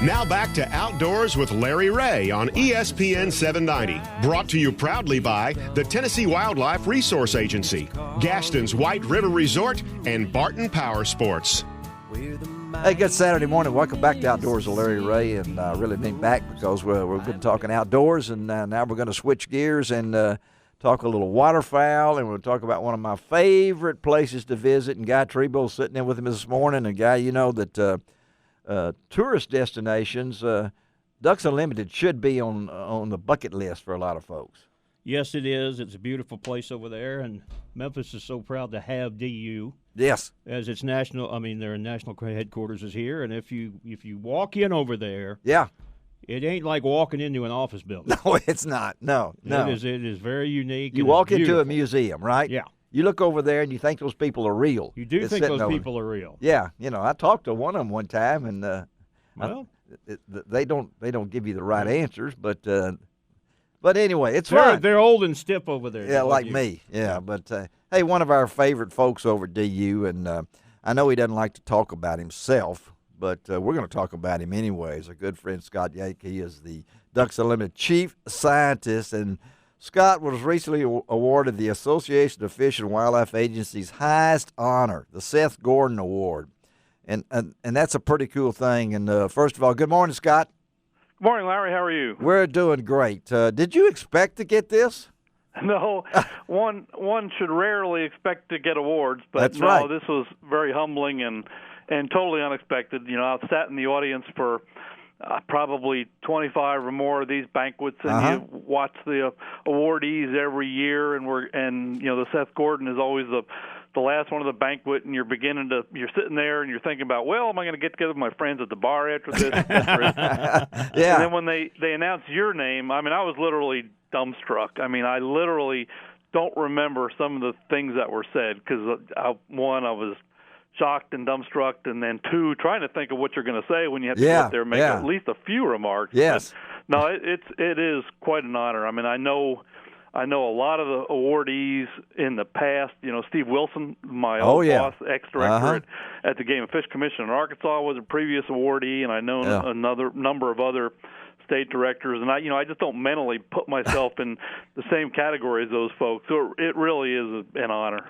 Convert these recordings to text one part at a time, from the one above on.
Now back to Outdoors with Larry Ray on ESPN 790. Brought to you proudly by the Tennessee Wildlife Resource Agency, Gaston's White River Resort, and Barton Power Sports. Hey, good Saturday morning. Welcome back to Outdoors with Larry Ray. And I really mean back because we've been talking outdoors, and now we're going to switch gears and talk a little waterfowl, and we'll talk about one of my favorite places to visit. And Guy Trebo's sitting in with him this morning. And Guy, you know that tourist destinations, Ducks Unlimited should be on the bucket list for a lot of folks. Yes, it is. It's a beautiful place over there, and Memphis is so proud to have DU. Yes, as its national. I mean, their national headquarters is here, and if you walk in over there, yeah, it ain't like walking into an office building. No, it's not. No. It is very unique. You walk into a museum, right? Yeah. You look over there and you think those people are real. You do think those people are real. Yeah, I talked to one of them one time, and they don't give you the right answers, but anyway, it's fun. They're old and stiff over there. Yeah, like me. Yeah, but hey, one of our favorite folks over at DU, and I know he doesn't like to talk about himself, but we're going to talk about him anyways. Our good friend Scott Yaich, he is the Ducks Unlimited chief scientist, and Scott was recently awarded the Association of Fish and Wildlife Agency's highest honor, the Seth Gordon Award, and that's a pretty cool thing. And first of all, good morning, Scott. Good morning, Larry. How are you? We're doing great. Did you expect to get this? No, one should rarely expect to get awards, but that's right. This was very humbling and totally unexpected. I sat in the audience for probably 25 or more of these banquets, and you watch the awardees every year, and the Seth Gordon is always the last one of the banquet, and you're sitting there and you're thinking about, well, am I going to get together with my friends at the bar after this? Yeah. And then when they announced your name, I mean, I was literally dumbstruck. I mean, I literally don't remember some of the things that were said because, one, I was shocked and dumbstruck, and then two, trying to think of what you're going to say when you have to go up there and make at least a few remarks. Yes. But, no, it is quite an honor. I mean, I know a lot of the awardees in the past. Steve Wilson, my old boss, ex-director at the Game and Fish Commission in Arkansas, was a previous awardee, and I know another number of other state directors, and I just don't mentally put myself in the same category as those folks. So it really is an honor.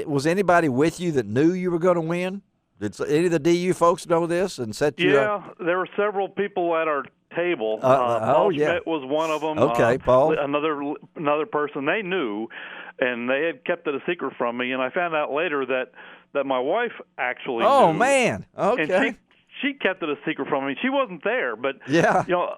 Was anybody with you that knew you were going to win? Did any of the DU folks know this and set you up? Yeah, there were several people at our table. Paul Schmidt was one of them. Okay, Paul. Another person they knew, and they had kept it a secret from me. And I found out later that my wife actually knew. Oh, man. Okay. And she kept it a secret from me. She wasn't there, but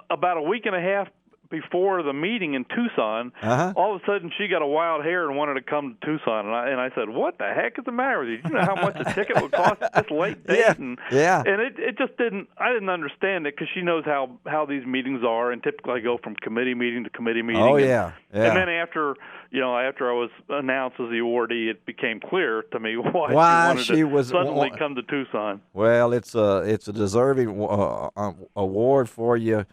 about a week and a half before the meeting in Tucson, all of a sudden she got a wild hair and wanted to come to Tucson, and I said, "What the heck is the matter with you? You know how much a ticket would cost at this late date?" And it just didn't. I didn't understand it because she knows how these meetings are, and typically I go from committee meeting to committee meeting. Oh and then after I was announced as the awardee, it became clear to me why she wanted to suddenly come to Tucson. Well, it's a deserving award for you.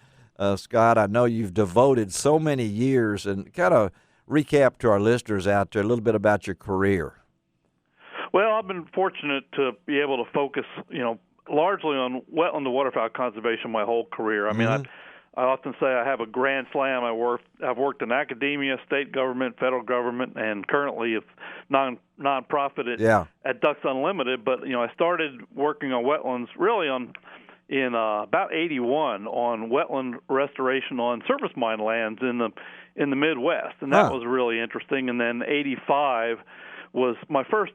Scott, I know you've devoted so many years, and kind of recap to our listeners out there a little bit about your career. Well, I've been fortunate to be able to focus, largely on wetland to waterfowl conservation my whole career. I mean, I often say I have a grand slam. I've worked in academia, state government, federal government, and currently it's nonprofit at Ducks Unlimited. But I started working on wetlands really in about 81 on wetland restoration on surface mine lands in the Midwest, and that was really interesting. And then 85 was my first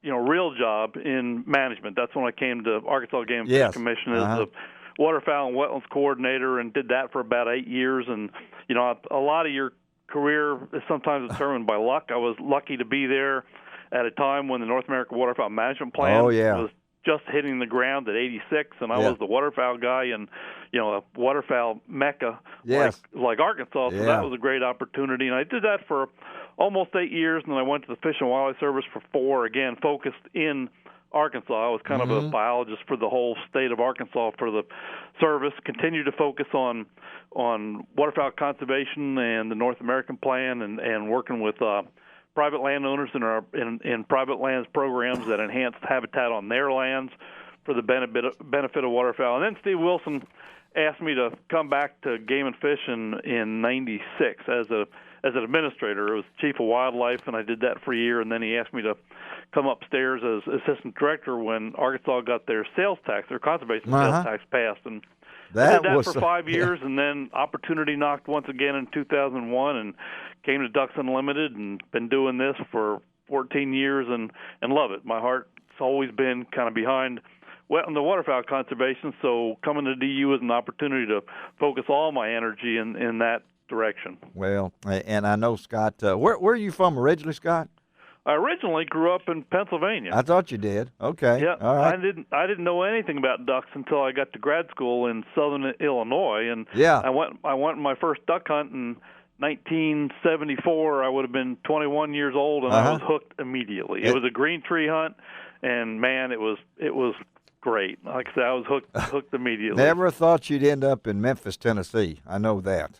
real job in management. That's when I came to Arkansas Game and Fish Commission as the waterfowl and wetlands coordinator, and did that for about 8 years. And a lot of your career is sometimes determined by luck. I was lucky to be there at a time when the North American Waterfowl Management Plan was just hitting the ground at 86, and I was the waterfowl guy, and a waterfowl mecca like Arkansas. So that was a great opportunity, and I did that for almost 8 years, and then I went to the Fish and Wildlife Service for 4. Again, focused in Arkansas. I was kind of a biologist for the whole state of Arkansas for the service. Continued to focus on waterfowl conservation and the North American Plan, and working with private landowners in private lands programs that enhanced habitat on their lands for the benefit of waterfowl. And then Steve Wilson asked me to come back to Game and Fish in '96 as an administrator. It was chief of wildlife, and I did that for a year. And then he asked me to come upstairs as assistant director when Arkansas got their conservation sales tax passed. And I did that for 5 years, and then opportunity knocked once again in 2001, and came to Ducks Unlimited, and been doing this for 14 years, and love it. My heart's always been kind of behind wetland the waterfowl conservation, so coming to DU is an opportunity to focus all my energy in that direction. Well, and I know, Scott, where are you from originally, Scott? I originally grew up in Pennsylvania. I thought you did. Okay. Yeah, all right. I didn't know anything about ducks until I got to grad school in Southern Illinois, and yeah. I went on my first duck hunt in 1974. I would have been 21 years old, and I was hooked immediately. It was a green tree hunt, and man, it was great. Like I said, I was hooked immediately. Never thought you'd end up in Memphis, Tennessee. I know that.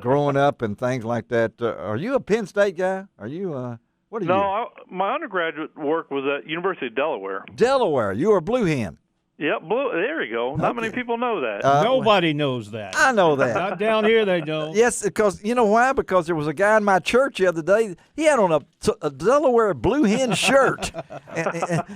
Growing up and things like that. Are you a Penn State guy? Are you? What are you? No, my undergraduate work was at University of Delaware. Delaware. You were a blue hen. Yep, there you go. Not many people know that. Nobody knows that. I know that. Not down here, they don't. Yes, because you know why? Because there was a guy in my church the other day. He had on a Delaware blue hen shirt,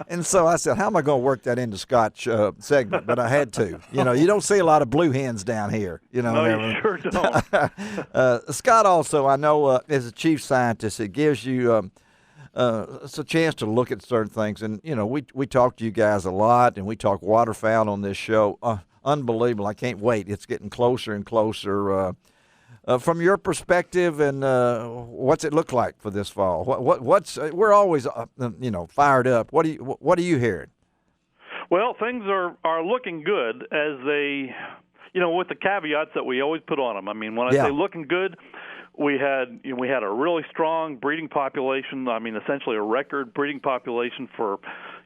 and so I said, "How am I going to work that into Scott's segment?" But I had to. You don't see a lot of blue hens down here. No, you sure don't. Scott also, I know, as a chief scientist, it gives you. It's a chance to look at certain things, and we talk to you guys a lot, and we talk waterfowl on this show. Unbelievable! I can't wait. It's getting closer and closer. From your perspective, and what's it look like for this fall? What's we're always fired up. What are you hearing? Well, things are looking good as they, with the caveats that we always put on them. I mean, when I say looking good. We had a really strong breeding population. I mean, essentially a record breeding population for,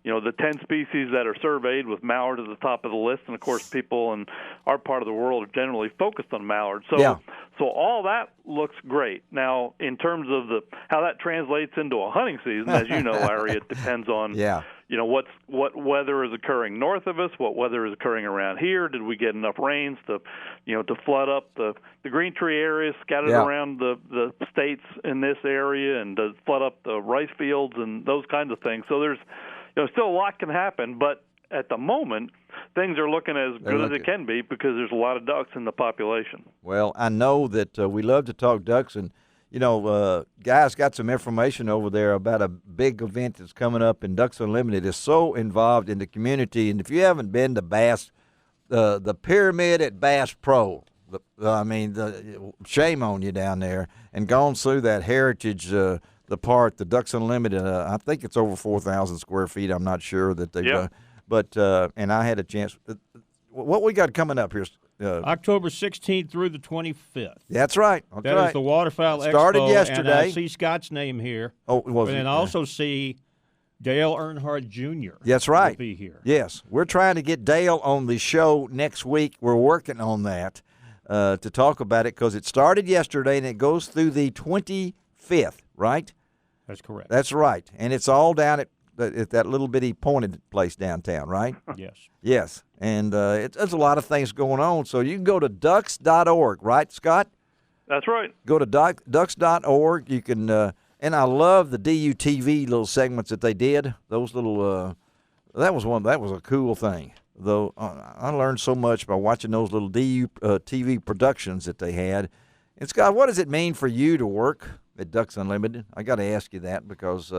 the 10 species that are surveyed, with mallard at the top of the list. And of course, people in our part of the world are generally focused on mallard. So all that looks great. Now, in terms of how that translates into a hunting season, as you know, Larry, it depends on what weather is occurring north of us, what weather is occurring around here. Did we get enough rains to flood up the green tree areas scattered around the states in this area, and to flood up the rice fields and those kinds of things. So there's still a lot can happen, but at the moment things are looking as good as it can be because there's a lot of ducks in the population. Well, I know that we love to talk ducks, and guys got some information over there about a big event that's coming up, and Ducks Unlimited is so involved in the community. And if you haven't been to Bass, the Pyramid at Bass Pro, shame on you down there, and gone through that heritage, the park, the Ducks Unlimited. I think it's over 4,000 square feet. I'm not sure that they've done. But and I had a chance. What we got coming up here? October 16th through the 25th. That's right. That is the Waterfowl Expo. Started yesterday. And I see Scott's name here. Oh, was it? And I also see Dale Earnhardt Jr. That's right. Will be here. Yes. We're trying to get Dale on the show next week. We're working on that to talk about it because it started yesterday and it goes through the 25th, right? That's correct. That's right. And it's all down at that little bitty pointed place downtown, right? Yes. Yes. And there's a lot of things going on. So you can go to ducks.org, right, Scott? That's right. Go to ducks.org. You can, and I love the DUTV little segments that they did. Those little, that was a cool thing. Though I learned so much by watching those little TV productions that they had. And Scott, what does it mean for you to work at Ducks Unlimited? I got to ask you that because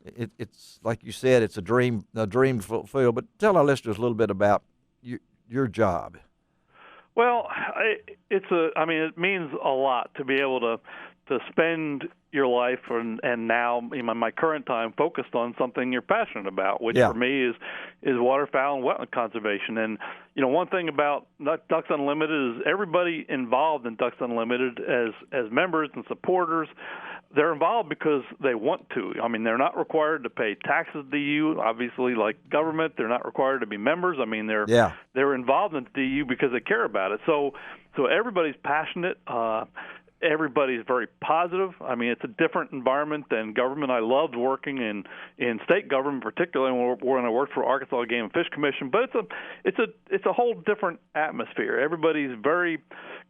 it's like you said, it's a dream fulfilled. But tell our listeners a little bit about your job. Well, it means a lot to be able to spend your life and now in my current time focused on something you're passionate about, which for me is waterfowl and wetland conservation. And one thing about Ducks Unlimited is everybody involved in Ducks Unlimited as members and supporters, they're involved because they want to. I mean, they're not required to pay taxes to DU. Obviously, like government, they're not required to be members. I mean, they're involved in DU because they care about it. So everybody's passionate. everybody's very positive. I mean, it's a different environment than government. I loved working in state government, particularly when I worked for Arkansas Game and Fish Commission. But it's a whole different atmosphere. Everybody's very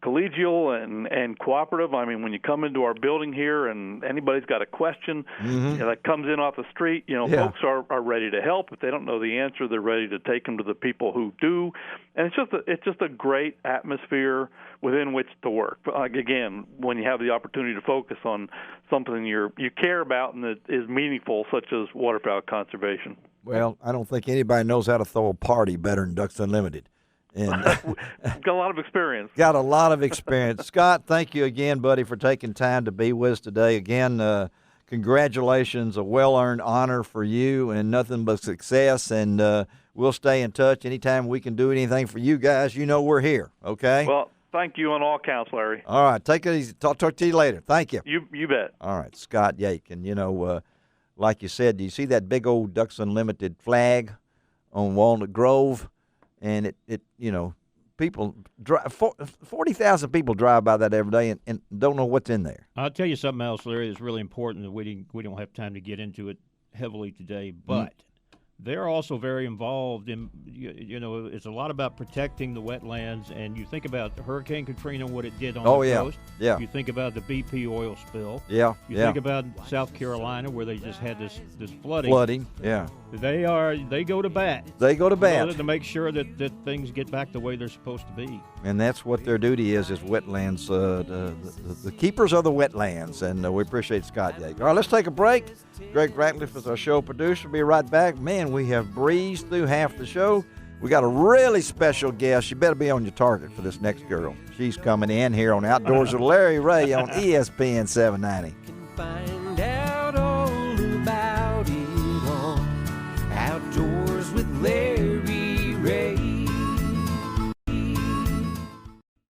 collegial and cooperative. I mean, when you come into our building here and anybody's got a question that comes in off the street, folks are ready to help. If they don't know the answer, they're ready to take them to the people who do. And it's just a great atmosphere within which to work. But again, when you have the opportunity to focus on something you care about and that is meaningful, such as waterfowl conservation. Well, I don't think anybody knows how to throw a party better than Ducks Unlimited. And got a lot of experience. Got a lot of experience. Scott, thank you again, buddy, for taking time to be with us today. Again, congratulations, a well-earned honor for you and nothing but success. And we'll stay in touch. Anytime we can do anything for you guys, we're here, okay? Well, thank you on all counts, Larry. All right, take it easy. Talk to you later. Thank you. You bet. All right, Scott Yaich. And, like you said, do you see that big old Ducks Unlimited flag on Walnut Grove? And it people drive 40,000 people drive by that every day and don't know what's in there. I'll tell you something else, Larry, that's really important that we don't have time to get into it heavily today, but they're also very involved in, it's a lot about protecting the wetlands. And you think about Hurricane Katrina, what it did on the coast. Yeah. You think about the BP oil spill. Yeah. You think about South Carolina, where they just had this flooding. Flooding, yeah. They go to bat. They go to bat. To make sure that things get back the way they're supposed to be. And that's what their duty is wetlands, the keepers of the wetlands. And we appreciate Scott Yaich. All right, let's take a break. Greg Ratcliffe is our show producer. Be right back. Man, we have breezed through half the show. We got a really special guest. You better be on your target for this next girl. She's coming in here on Outdoors with Larry Ray on ESPN 790.